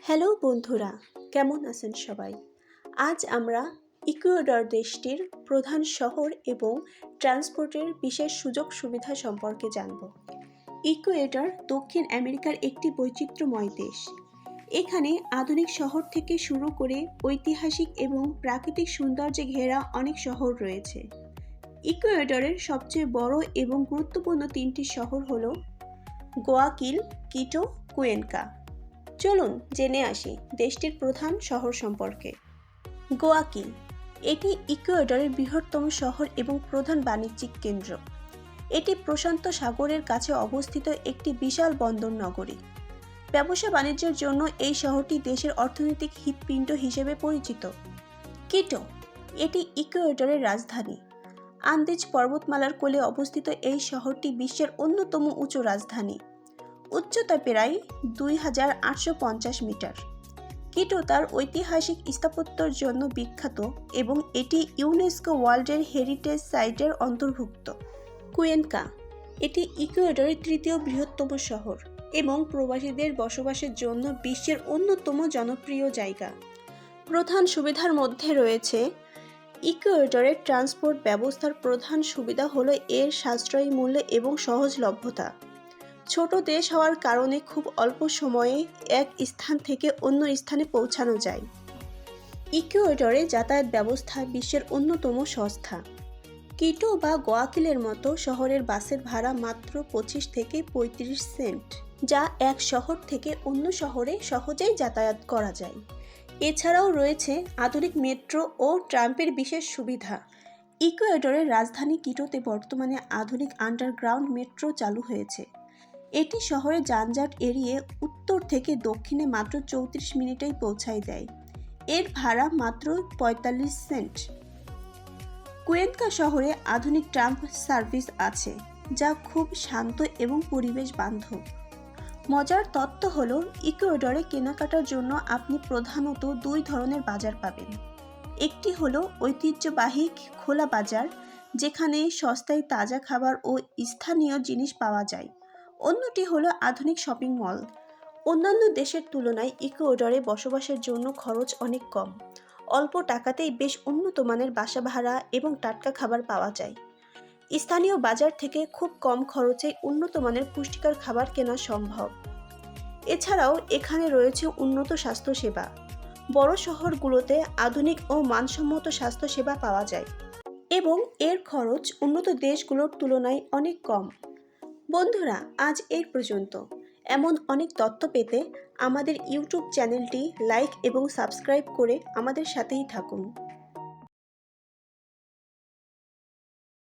Hello বন্ধুরা, কেমন আছেন সবাই? আজ আমরা ইকুয়েডর দেশটির প্রধান শহর এবং ট্রান্সপোর্টের বিশেষ সুযোগ সুবিধা সম্পর্কে জানব। ইকুয়েডর দক্ষিণ আমেরিকার একটি বৈচিত্র্যময় দেশ। এখানে আধুনিক শহর থেকে শুরু করে ঐতিহাসিক এবং প্রাকৃতিক সৌন্দর্যে ঘেরা অনেক শহর রয়েছে। ইকুয়েডরের সবচেয়ে বড় এবং গুরুত্বপূর্ণ তিনটি শহর হল গোয়াকিল, কিটো, কুয়েনকা। চলুন জেনে আসি দেশটির প্রধান শহর সম্পর্কে। গোয়াকিল, এটি ইকুয়েডরের বৃহত্তম শহর এবং প্রধান বাণিজ্যিক কেন্দ্র। এটি প্রশান্ত সাগরের কাছে অবস্থিত একটি বিশাল বন্দর নগরী। ব্যবসা বাণিজ্যের জন্য এই শহরটি দেশের অর্থনৈতিক হৃৎপিণ্ড হিসেবে পরিচিত। কিটো, এটি ইকুয়েডরের রাজধানী। আন্দিজ পর্বতমালার কোলে অবস্থিত এই শহরটি বিশ্বের অন্যতম উঁচু রাজধানী। উচ্চতা প্রায় 2850 মিটার। কিটো তার ঐতিহাসিক স্থাপত্যের জন্য বিখ্যাত এবং এটি ইউনেস্কো ওয়ার্ল্ড হেরিটেজ সাইটের অন্তর্ভুক্ত। কুয়েনকা, এটি ইকুয়েডরের তৃতীয় বৃহত্তম শহর এবং প্রবাসীদের বসবাসের জন্য বিশ্বের অন্যতম জনপ্রিয় জায়গা। প্রধান সুবিধার মধ্যে রয়েছে ইকুয়েডরের ট্রান্সপোর্ট ব্যবস্থার প্রধান সুবিধা হলো এর সাশ্রয়ী মূল্য এবং সহজলভ্যতা। ছোট দেশ হওয়ার কারণে খুব অল্প সময়ে এক স্থান থেকে অন্য স্থানে পৌঁছানো যায়। ইকুয়েডরে যাতায়াত ব্যবস্থা বিশ্বের অন্যতম সস্তা। কিটো বা গোয়াকিলের মতো শহরের বাসের ভাড়া মাত্র 25 থেকে 35 সেন্ট, যা এক শহর থেকে অন্য শহরে সহজেই যাতায়াত করা যায়। এছাড়াও রয়েছে আধুনিক মেট্রো ও ট্রামের বিশেষ সুবিধা। ইকুয়েডরের রাজধানী কিটোতে বর্তমানে আধুনিক আন্ডারগ্রাউন্ড মেট্রো চালু হয়েছে। এটি শহরে যানজট এড়িয়ে উত্তর থেকে দক্ষিণে মাত্র 34 মিনিটেই পৌঁছায় দেয়। এর ভাড়া মাত্র 45 সেন্ট। কুয়েনকা শহরে আধুনিক ট্রাম সার্ভিস আছে, যা খুব শান্ত এবং পরিবেশ বান্ধব। মজার তথ্য হলো ইকুয়েডরে কেনাকাটার জন্য আপনি প্রধানত দুই ধরনের বাজার পাবেন। একটি হলো ঐতিহ্যবাহী খোলা বাজার, যেখানে সস্তায় তাজা খাবার ও স্থানীয় জিনিস পাওয়া যায়। অন্যটি হলো আধুনিক শপিং মল। অন্যান্য দেশের তুলনায় ইকুয়েডরে বসবাসের জন্য খরচ অনেক কম। অল্প টাকাতেই বেশ উন্নত মানের বাসা ভাড়া এবং টাটকা খাবার পাওয়া যায়। স্থানীয় বাজার থেকে খুব কম খরচে উন্নত মানের পুষ্টিকর খাবার কেনা সম্ভব। এছাড়াও এখানে রয়েছে উন্নত স্বাস্থ্যসেবা। বড় শহরগুলোতে আধুনিক ও মানসম্মত স্বাস্থ্যসেবা পাওয়া যায় এবং এর খরচ উন্নত দেশগুলোর তুলনায় অনেক কম। বন্ধুরা, আজ এই পর্যন্ত। এমন অনেক তথ্য পেতে আমাদের ইউটিউব চ্যানেলটি লাইক এবং সাবস্ক্রাইব করে আমাদের সাথেই থাকুন।